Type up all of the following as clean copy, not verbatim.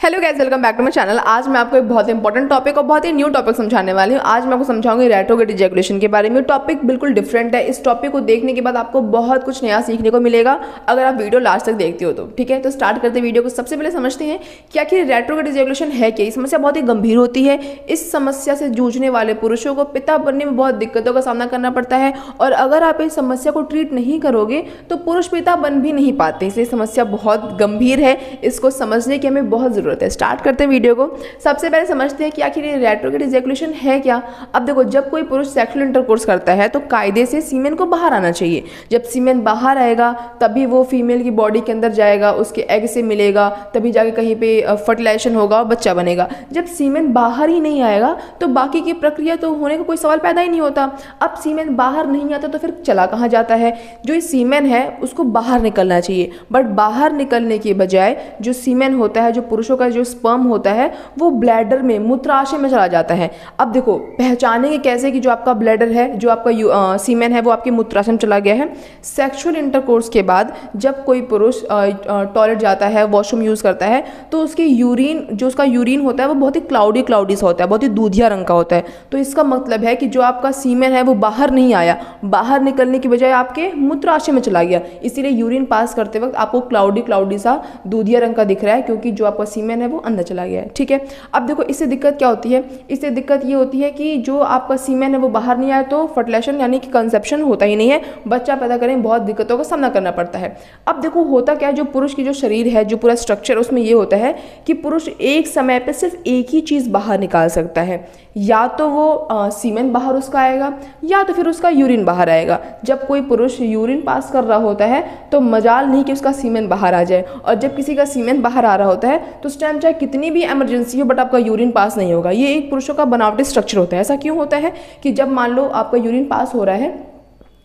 Hello guys, welcome back to my channel. आज मैं आपको एक बहुत इंपॉर्टेंट टॉपिक और बहुत ही न्यू टॉपिक समझाने वाली हूँ। आज मैं आपको समझाऊंगी रेट्रोग्रेड इजैकुलेशन के बारे में। टॉपिक बिल्कुल डिफरेंट है। इस टॉपिक को देखने के बाद आपको बहुत कुछ नया सीखने को मिलेगा अगर आप वीडियो लास्ट तक देखते हो तो। ठीक है, तो स्टार्ट करते हैं वीडियो को। सबसे पहले समझते हैं कि आखिर रेट्रोग्रेड इजैकुलेशन है क्या। ये समस्या बहुत ही गंभीर होती है। इस समस्या से जूझने वाले पुरुषों को पिता बनने में बहुत दिक्कतों का सामना करना पड़ता है, और अगर आप इस समस्या को ट्रीट नहीं करोगे तो पुरुष पिता बन भी नहीं पाते। इसलिए समस्या बहुत गंभीर है, इसको समझने की हमें बहुत ज़रूरत है। स्टार्ट करते हैं वीडियो को। सबसे पहले समझते हैं कि आखिर ये रेट्रोग्रेड इजैकुलेशन है क्या। अब देखो, जब कोई पुरुष सेक्सुअल इंटरकोर्स करता है तो कायदे से सीमेन को बाहर आना चाहिए। जब सीमेन बाहर आएगा तभी वो फीमेल की बॉडी के अंदर जाएगा, उसके एग से मिलेगा, तभी जाके कहीं पे फर्टिलाइजेशन होगा और बच्चा बनेगा। जब सीमेन बाहर ही नहीं आएगा तो बाकी की प्रक्रिया तो होने का कोई सवाल पैदा ही नहीं होता। अब सीमेन बाहर नहीं आता तो फिर चला कहाँ जाता है। जो सीमेन है उसको बाहर निकलना चाहिए, बट बाहर निकलने के बजाय जो सीमेन होता है, जो पुरुषों का जो स्पर्म होता है, वो ब्लैडर में, मूत्राशय में चला जाता है। अब देखो, पहचानेंगे कैसे कि जो आपका ब्लैडर है, जो आपका सीमेन है, वो आपके मूत्राशय में चला गया है। सेक्सुअल इंटरकोर्स के बाद जब कोई पुरुष टॉयलेट जाता है, वॉशरूम यूज़ करता है, तो उसकी यूरिन, जो उसका यूरिन होता है वो बहुत ही क्लाउडी सा होता है, बहुत ही दूधिया रंग का होता है। तो इसका मतलब है कि जो आपका सीमेन है वो बाहर नहीं आया, बाहर निकलने की बजाय आपके मूत्राशय में चला गया। इसीलिए यूरिन पास करते वक्त आपको क्लाउडी सा दूधिया रंग का दिख रहा है, क्योंकि जो आपका सीमेन है वो अंदर चला गया है। ठीक है, अब देखो इससे दिक्कत क्या होती है। इससे दिक्कत ये होती है कि जो आपका सीमेन है वो बाहर नहीं आया तो फर्टिलाइजेशन यानी कि कंसेप्शन होता ही नहीं है, बच्चा पैदा करने में बहुत दिक्कतों का सामना करना पड़ता है। अब देखो होता क्या है, जो पुरुष की जो शरीर है, जो पूरा स्ट्रक्चर, उसमें ये होता है कि पुरुष एक समय पर सिर्फ एक ही चीज़ बाहर निकाल सकता है। या तो वो सीमेन बाहर उसका आएगा, या तो फिर उसका यूरिन बाहर आएगा। जब कोई पुरुष यूरिन पास कर रहा होता है तो मजाल नहीं कि उसका सीमेन बाहर आ जाए, और जब किसी का सीमेन बाहर आ रहा होता है तो उस टाइम चाहे कितनी भी इमरजेंसी हो बट आपका यूरिन पास नहीं होगा। ये एक पुरुषों का बनावटी स्ट्रक्चर होता है। ऐसा क्यों होता है कि जब मान लो आपका यूरिन पास हो रहा है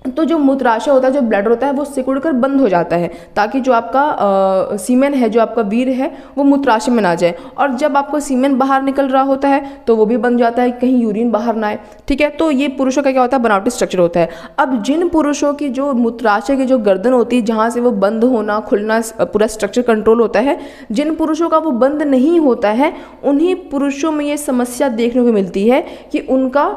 तो जो मूत्राशय होता है, जो ब्लैडर होता है, वो सिकुड़ कर बंद हो जाता है, ताकि जो आपका सीमेन है, जो आपका वीर्य है, वो मूत्राशय में ना जाए। और जब आपको सीमेन बाहर निकल रहा होता है तो वो भी बन जाता है, कहीं यूरिन बाहर ना आए। ठीक है, तो ये पुरुषों का क्या होता है, बनावटी स्ट्रक्चर होता है। अब जिन पुरुषों की जो मूत्राशय की जो गर्दन होती है, जहाँ से वो बंद होना खुलना पूरा स्ट्रक्चर कंट्रोल होता है, जिन पुरुषों का वो बंद नहीं होता है, उन्हीं पुरुषों में ये समस्या देखने को मिलती है कि उनका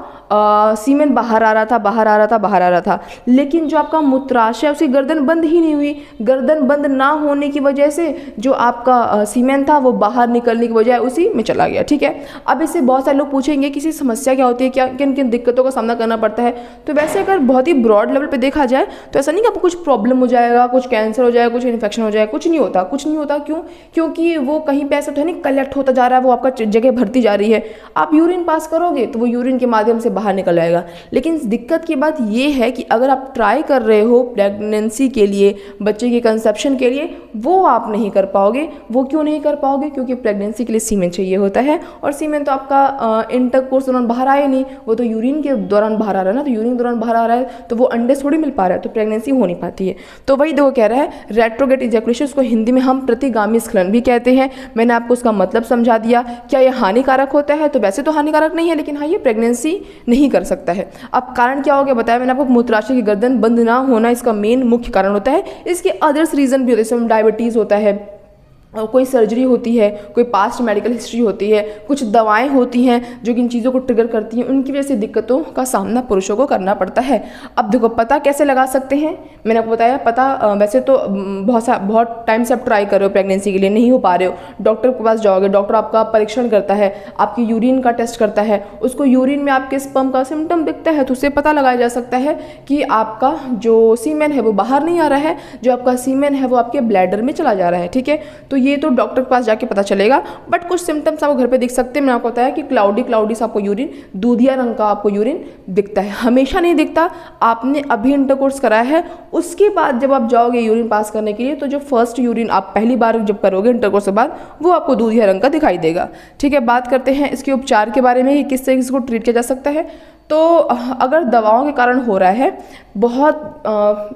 सीमेन बाहर आ रहा था, लेकिन जो आपका मूत्राशय, उसकी गर्दन बंद ही नहीं हुई। गर्दन बंद ना होने की वजह से जो आपका सीमेन था वो बाहर निकलने की बजाय उसी में चला गया। ठीक है, अब इससे बहुत सारे लोग पूछेंगे किसी समस्या क्या होती है, क्या किन किन दिक्कतों का सामना करना पड़ता है। तो वैसे अगर बहुत ही ब्रॉड लेवल पे देखा जाए तो ऐसा नहीं कि आपको कुछ प्रॉब्लम हो जाएगा, कुछ कैंसर हो जाएगा, कुछ इन्फेक्शन हो जाएगा, कुछ नहीं होता। क्यों? क्योंकि वो कहीं पे ऐसा तो है नहीं कलेक्ट होता जा रहा है, वो आपका जगह भरती जा रही है। आप यूरिन पास करोगे तो वो यूरिन के माध्यम से बाहर निकल आएगा। लेकिन दिक्कत की बात ये है कि अगर आप ट्राई कर रहे हो प्रेगनेंसी के लिए, बच्चे के कंसेप्शन के लिए, वो आप नहीं कर पाओगे। वो क्यों नहीं कर पाओगे? क्योंकि प्रेगनेंसी के लिए सीमेन चाहिए होता है, और सीमेन तो आपका इंटरकोर्स दौरान बाहर आए नहीं, वो तो यूरिन के दौरान बाहर आ रहा है ना। तो यूरिन दौरान बाहर आ रहा है तो वो अंडे थोड़ी मिल पा रहा है, तो प्रेगनेंसी हो नहीं पाती है। तो वही देखो कह रहा है रेट्रोग्रेड इजैकुलेशन, उसको हिंदी में हम प्रतिगामी स्खलन भी कहते हैं। मैंने आपको उसका मतलब समझा दिया। क्या ये हानिकारक होता है? तो वैसे तो हानिकारक नहीं है, लेकिन हाँ, ये प्रेगनेंसी नहीं कर सकता है। अब कारण क्या हो गया बताया मैंने आपको। मूत्राशय की गर्दन बंद ना होना इसका मेन मुख्य कारण होता है। इसके अदर्स रीजन भी होते हैं, जैसे डायबिटीज़ होता है, कोई सर्जरी होती है, कोई पास्ट मेडिकल हिस्ट्री होती है, कुछ दवाएं होती हैं जो कि इन चीज़ों को ट्रिगर करती हैं। उनकी वजह से दिक्कतों का सामना पुरुषों को करना पड़ता है। अब देखो पता कैसे लगा सकते हैं, मैंने आपको बताया पता। वैसे तो बहुत टाइम से आप ट्राई कर रहे हो प्रेगनेंसी के लिए, नहीं हो पा रहे हो, डॉक्टर के पास जाओगे, डॉक्टर आपका परीक्षण करता है, आपकी यूरिन का टेस्ट करता है, उसको यूरिन में आपके स्पर्म का सिम्टम दिखता है, तो उससे पता लगाया जा सकता है कि आपका जो सीमेन है वो बाहर नहीं आ रहा है, जो आपका सीमेन है वो आपके ब्लैडर में चला जा रहा है। ठीक है, तो ये तो डॉक्टर के पास जाके पता चलेगा। बट कुछ सिम्टम्स आपको घर पे दिख सकते हैं। मैंने आपको बताया कि क्लाउडी सा आपको यूरिन, दूधिया रंग का आपको यूरिन दिखता है। हमेशा नहीं दिखता। आपने अभी इंटरकोर्स कराया है, उसके बाद जब आप जाओगे यूरिन पास करने के लिए, तो जो फर्स्ट यूरिन आप पहली बार जब करोगे इंटरकोर्स के बाद, वो आपको दूधिया रंग का दिखाई देगा। ठीक है, बात करते हैं इसके उपचार के बारे में, किस तरीके से इसको ट्रीट किया जा सकता है। तो अगर दवाओं के कारण हो रहा है, बहुत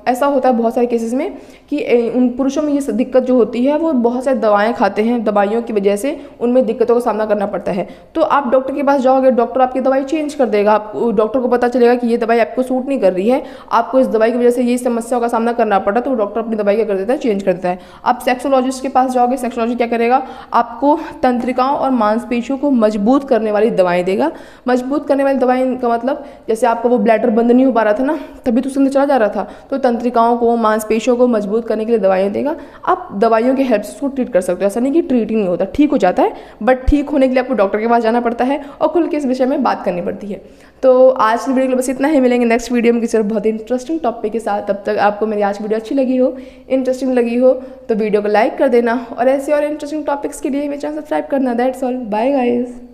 ऐसा होता है बहुत सारे केसेस में कि उन पुरुषों में ये दिक्कत जो होती है वो बहुत सारी दवाएं खाते हैं, दवाइयों की वजह से उनमें दिक्कतों का सामना करना पड़ता है। तो आप डॉक्टर के पास जाओगे, डॉक्टर आपकी दवाई चेंज कर देगा, आप डॉक्टर को पता चलेगा कि ये दवाई आपको सूट नहीं कर रही है, आपको इस दवाई की वजह से ये समस्याओं का सामना करना पड़ा, तो डॉक्टर अपनी दवाई क्या कर देता है, चेंज कर देता है। आप सेक्सोलॉजिस्ट के पास जाओगे, सेक्सोलॉजिस्ट क्या करेगा, आपको तंत्रिकाओं और मांसपेशियों को मजबूत करने वाली दवाएं देगा। मजबूत करने वाली दवाएं का मतलब जैसे आपका वो ब्लैडर बंद नहीं हो पा रहा था ना, तभी तो उसके अंदर चला जा रहा था, तो तंत्रिकाओं को मांसपेशियों को मजबूत करने के लिए दवाइयाँ देगा। आप दवाइयों की हेल्प से उसको ट्रीट कर सकते हो, ऐसा नहीं कि ट्रीट ही नहीं होता, ठीक हो जाता है, बट ठीक होने के लिए आपको डॉक्टर के पास जाना पड़ता है और खुल के इस विषय में बात करनी पड़ती है। तो आज की वीडियो के लिए बस इतना ही, मिलेंगे नेक्स्ट वीडियो में किसी और बहुत ही इंटरेस्टिंग टॉपिक के साथ। तब तक आपको मेरी आज की वीडियो अच्छी लगी हो, इंटरेस्टिंग लगी हो तो वीडियो को लाइक कर देना, और ऐसे और इंटरेस्टिंग टॉपिक्स के लिए मेरे चैनल सब्सक्राइब करना। That's all, bye guys.